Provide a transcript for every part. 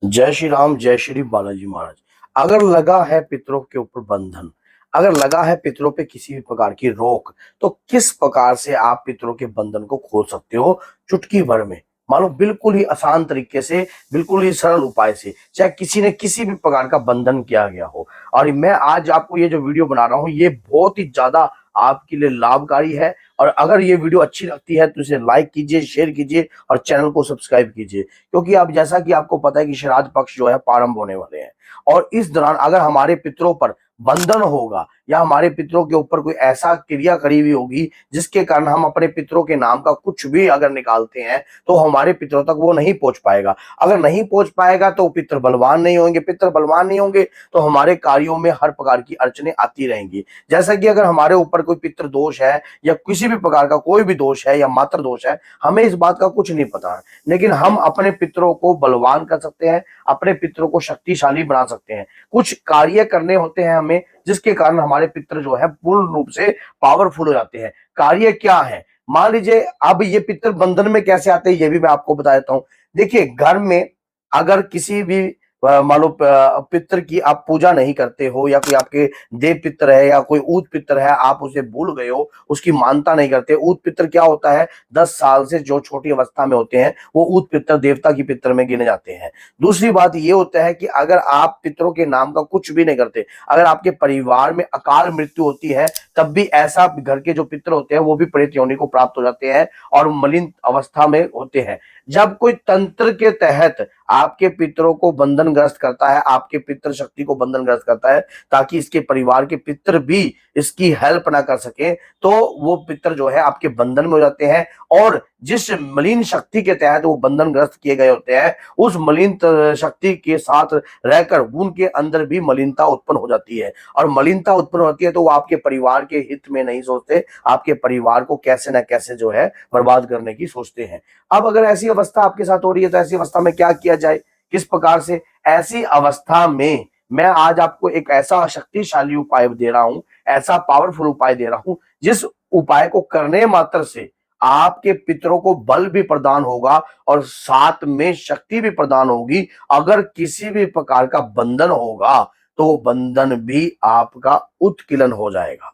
जय श्री राम, जय श्री बालाजी महाराज। अगर लगा है पितरों के ऊपर बंधन, अगर लगा है पितरों पे किसी भी प्रकार की रोक, तो किस प्रकार से आप पितरों के बंधन को खोल सकते हो चुटकी भर में। मानो बिल्कुल ही आसान तरीके से, बिल्कुल ही सरल उपाय से, चाहे किसी ने किसी भी प्रकार का बंधन किया गया हो। और मैं आज आपको ये जो वीडियो बना रहा हूँ, ये बहुत ही ज्यादा आपके लिए लाभकारी है। और अगर ये वीडियो अच्छी लगती है तो इसे लाइक कीजिए, शेयर कीजिए और चैनल को सब्सक्राइब कीजिए। क्योंकि अब जैसा कि आपको पता है कि श्राद्ध पक्ष जो है प्रारंभ होने वाले हैं, और इस दौरान अगर हमारे पितरों पर बंधन होगा या हमारे पितरों के ऊपर कोई ऐसा क्रिया करी हुई होगी जिसके कारण हम अपने पितरों के नाम का कुछ भी अगर निकालते हैं तो हमारे पितरों तक वो नहीं पहुंच पाएगा। अगर नहीं पहुंच पाएगा तो पितर बलवान नहीं होंगे, पितर बलवान नहीं होंगे तो हमारे कार्यों में हर प्रकार की अड़चने आती रहेंगी। जैसा कि अगर हमारे ऊपर कोई पितृ दोष है या किसी भी प्रकार का कोई भी दोष है या मातृ दोष है, हमें इस बात का कुछ नहीं पता है, लेकिन हम अपने पितरों को बलवान कर सकते हैं, अपने पितरों को शक्तिशाली बना सकते हैं। कुछ कार्य करने होते हैं हमें जिसके कारण हमारे पितर जो है पूर्ण रूप से पावरफुल हो जाते हैं। कार्य क्या है, मान लीजिए अब ये पितर बंधन में कैसे आते हैं ये भी मैं आपको बता देता हूं। देखिए, घर में अगर किसी भी मान लो पितर की आप पूजा नहीं करते हो, या कोई आपके देव पितर है या कोई ऊत पितर है, आप उसे भूल गए हो, उसकी मानता नहीं करते। ऊत पितर क्या होता है, 10 साल से जो छोटी अवस्था में होते हैं वो ऊत पितर देवता की पितर में गिने जाते हैं। दूसरी बात ये होता है कि अगर आप पितरों के नाम का कुछ भी नहीं करते, अगर आपके परिवार में अकाल मृत्यु होती है, तब भी ऐसा घर के जो पितर होते हैं वो भी प्रेत योनि को प्राप्त हो जाते हैं और मलिन अवस्था में होते हैं। जब कोई तंत्र के तहत आपके पितरों को बंधनग्रस्त करता है, आपके पितृ शक्ति को बंधनग्रस्त करता है, ताकि इसके परिवार के पितृ भी इसकी हेल्प ना कर सके, तो वो पितृ जो है आपके बंधन में हो जाते हैं। और जिस मलिन शक्ति के तहत वो बंधनग्रस्त किए गए होते हैं, उस मलिन शक्ति के साथ रहकर उनके अंदर भी मलिनता उत्पन्न हो जाती है। और मलिनता उत्पन्न होती है तो वो आपके परिवार के हित में नहीं सोचते, आपके परिवार को कैसे ना कैसे जो है बर्बाद करने की सोचते हैं। अब अगर ऐसी अवस्था आपके साथ हो रही है तो ऐसी अवस्था में क्या किया जाए, किस प्रकार से? ऐसी अवस्था में मैं आज आपको एक ऐसा शक्तिशाली उपाय दे रहा हूं, ऐसा पावरफुल उपाय दे रहा हूं, जिस उपाय को करने मात्र से आपके पितरों को बल भी प्रदान होगा और साथ में शक्ति भी प्रदान होगी। अगर किसी भी प्रकार का बंधन होगा तो बंधन भी आपका उत्कीलन हो जाएगा,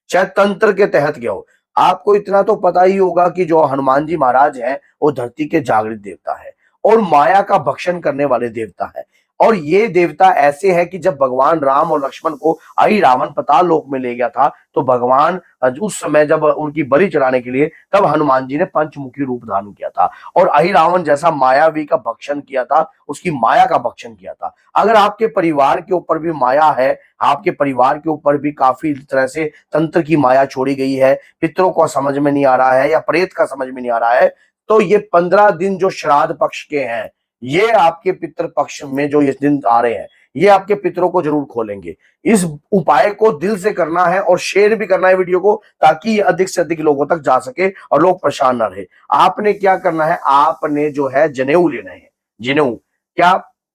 चाहे तंत्र के तहत क्या हो। आपको इतना तो पता ही होगा कि जो हनुमान जी महाराज हैं वो धरती के जागृत देवता है और माया का भक्षण करने वाले देवता है। और ये देवता ऐसे है कि जब भगवान राम और लक्ष्मण को आई रावण पाताल लोक में ले गया था, तो भगवान उस समय जब उनकी बलि चढ़ाने के लिए, तब हनुमान जी ने पंचमुखी रूप धारण किया था और आई रावण जैसा मायावी का भक्षण किया था, उसकी माया का भक्षण किया था। अगर आपके परिवार के ऊपर भी माया है, आपके परिवार के ऊपर भी काफी तरह से तंत्र की माया छोड़ी गई है, पितरों को समझ में नहीं आ रहा है या प्रेत का समझ में नहीं आ रहा है, तो ये 15 दिन जो श्राद्ध पक्ष के हैं, ये आपके पितृ पक्ष में जो ये दिन आ रहे हैं, ये आपके पितरों को जरूर खोलेंगे। इस उपाय को दिल से करना है और शेयर भी करना है वीडियो को, ताकि ये अधिक से अधिक लोगों तक जा सके और लोग परेशान ना रहे। आपने क्या करना है, आपने जो है जनेऊ लेना है। जनेऊ क्या,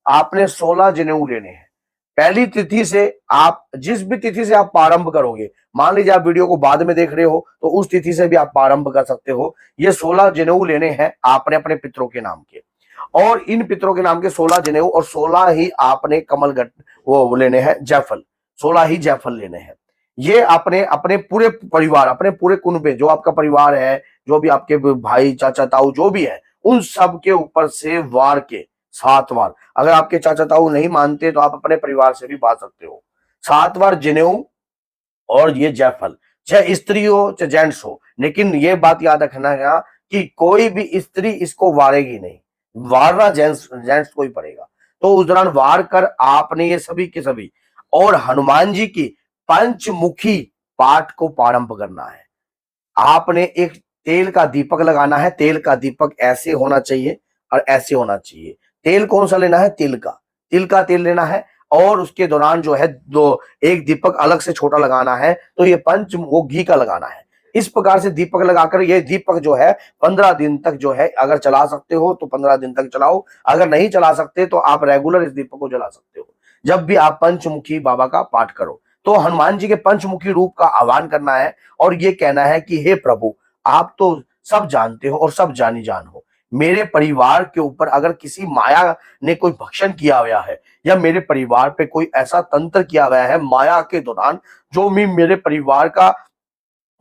आपने 16 जनेऊ लेने हैं। पहली तिथि से आप जिस भी तिथि से आप प्रारंभ करोगे, मान लीजिए आप वीडियो को बाद में देख रहे हो तो उस तिथि से भी आप प्रारंभ कर सकते हो। ये 16 जनेऊ लेने हैं आपने अपने पितरों के नाम के, और इन पितरों के नाम के 16 जनेऊ, और 16 ही आपने कमल गट वो लेने हैं जायफल, 16 ही जायफल लेने हैं। ये अपने अपने पूरे परिवार, अपने पूरे कुनबे, जो आपका परिवार है, जो भी आपके भाई चाचा ताऊ जो भी है, उन सब के ऊपर से वार के 7 बार, अगर आपके चाचा ताऊ नहीं मानते तो आप अपने परिवार से भी बांध सकते हो। 7 बार जनेऊ और ये जायफल, चाहे स्त्री हो चाहे जेंट्स हो, लेकिन ये बात याद रखना है कि कोई भी स्त्री इसको वारेगी नहीं, वारना जेंट्स जेंट्स को ही पड़ेगा। तो उस दौरान वार कर आपने ये सभी के सभी और हनुमान जी की पंचमुखी पाठ को प्रारंभ करना है। आपने एक तेल का दीपक लगाना है, तेल का दीपक ऐसे होना चाहिए और ऐसे होना चाहिए। तेल कौन सा लेना है, तिल का तेल लेना है, और उसके दौरान जो है दो एक दीपक अलग से छोटा लगाना है, तो ये पंच वो घी का लगाना है। इस प्रकार से दीपक लगाकर ये दीपक जो है 15 दिन तक जो है अगर चला सकते हो तो 15 दिन तक चलाओ, अगर नहीं चला सकते तो आप रेगुलर इस दीपक को जला सकते हो। जब भी आप पंचमुखी बाबा का पाठ करो तो हनुमान जी के पंचमुखी रूप का आह्वान करना है और ये कहना है कि हे प्रभु, आप तो सब जानते हो और सब जानी जान हो, मेरे परिवार के ऊपर अगर किसी माया ने कोई भक्षण किया हुआ है या मेरे परिवार पे कोई ऐसा तंत्र किया गया है माया के दौरान जो भी मेरे परिवार का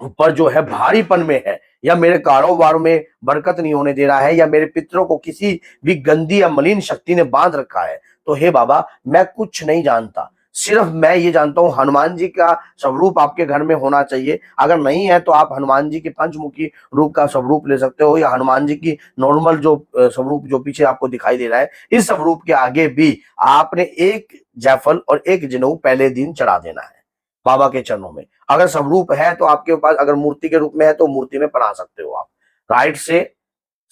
ऊपर जो है भारीपन में है या मेरे कारोबार में बरकत नहीं होने दे रहा है या मेरे पितरों को किसी भी गंदी या मलिन शक्ति ने बांध रखा है, तो हे बाबा मैं कुछ नहीं जानता, सिर्फ मैं ये जानता हूँ हनुमान जी का स्वरूप आपके घर में होना चाहिए। अगर नहीं है तो आप हनुमान जी के पंचमुखी रूप का स्वरूप ले सकते हो या हनुमान जी की नॉर्मल जो स्वरूप जो पीछे आपको दिखाई दे रहा है, इस स्वरूप के आगे भी आपने एक जायफल और एक जनेऊ पहले दिन चढ़ा देना है बाबा के चरणों में। अगर स्वरूप है तो आपके पास, अगर मूर्ति के रूप में है तो मूर्ति में पढ़ा सकते हो आप, राइट से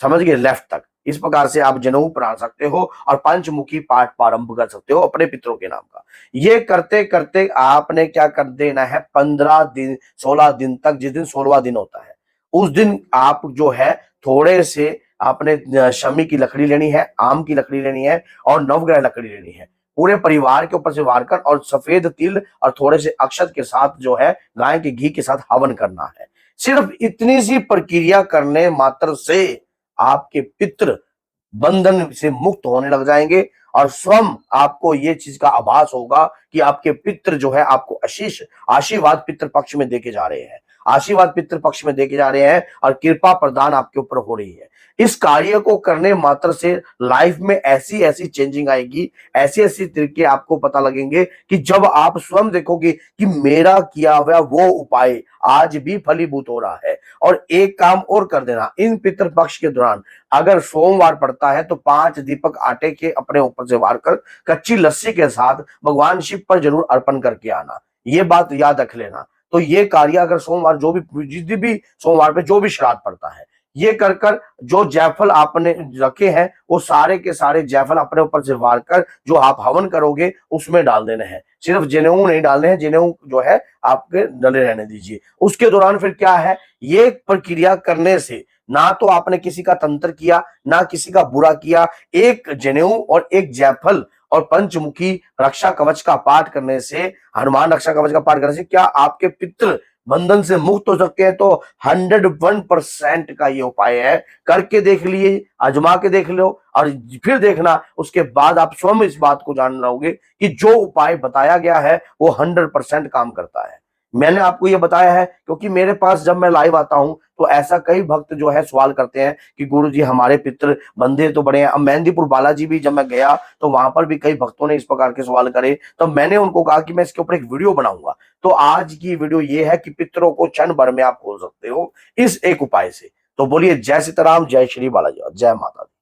समझ गए लेफ्ट तक, इस प्रकार से आप जनेऊ पढ़ा सकते हो और पंचमुखी पाठ प्रारंभ कर सकते हो अपने पितरों के नाम का। ये करते करते आपने क्या कर देना है, 15 दिन 16 दिन तक, जिस दिन 16वां दिन होता है उस दिन आप जो है थोड़े से आपने शमी की लकड़ी लेनी है, आम की लकड़ी लेनी है और नवग्रह लकड़ी लेनी है, पूरे परिवार के ऊपर से वार कर और सफेद तिल और थोड़े से अक्षत के साथ जो है गाय के घी के साथ हवन करना है। सिर्फ इतनी सी प्रक्रिया करने मात्र से आपके पितृ बंधन से मुक्त होने लग जाएंगे और स्वयं आपको ये चीज का आभास होगा कि आपके पितृ जो है आपको आशीष आशीर्वाद पितृ पक्ष में देके जा रहे हैं, आशीर्वाद पितृ पक्ष में देके जा रहे हैं और कृपा प्रदान आपके ऊपर हो रही है। इस कार्य को करने मात्र से लाइफ में ऐसी ऐसी चेंजिंग आएगी, ऐसी ऐसी तरीके आपको पता लगेंगे कि जब आप स्वयं देखोगे कि मेरा किया हुआ वो उपाय आज भी फलीभूत हो रहा है। और एक काम और कर देना, इन पितृ पक्ष के दौरान अगर सोमवार पड़ता है तो 5 दीपक आटे के अपने ऊपर से वार कर कच्ची लस्सी के साथ भगवान शिव पर जरूर अर्पण करके आना, ये बात याद रख लेना। तो ये कार्य अगर सोमवार जो भी जिस भी सोमवार पे जो भी श्राद्ध पड़ता है, ये कर कर जो जायफल आपने रखे हैं वो सारे के सारे जायफल अपने ऊपर से वार कर जो आप हवन करोगे उसमें डाल देने हैं, सिर्फ जनेऊ नहीं डालने हैं, जनेऊ जो है आपके डले रहने दीजिए। उसके दौरान फिर क्या है, ये प्रक्रिया करने से ना तो आपने किसी का तंत्र किया ना किसी का बुरा किया, एक जनेऊ और एक जायफल और पंचमुखी रक्षा कवच का पाठ करने से, हनुमान रक्षा कवच का पाठ करने से क्या आपके पितृ बंधन से मुक्त हो सकते हैं। तो 101% का ये उपाय है, करके देख लिए, आजमा के देख लो और फिर देखना, उसके बाद आप स्वयं इस बात को जान लोगे कि जो उपाय बताया गया है वो 100% काम करता है। मैंने आपको ये बताया है क्योंकि मेरे पास जब मैं लाइव आता हूं तो ऐसा कई भक्त जो है सवाल करते हैं कि गुरुजी हमारे पितृ बंधे तो बड़े हैं। अब मेहंदीपुर बालाजी भी जब मैं गया तो वहां पर भी कई भक्तों ने इस प्रकार के सवाल करे, तो मैंने उनको कहा कि मैं इसके ऊपर एक वीडियो बनाऊंगा। तो आज की वीडियो ये है कि पितरों को क्षण भर में आप खोल सकते हो इस एक उपाय से। तो बोलिए जय सीताराम, जय श्री बालाजी और जय माता दी।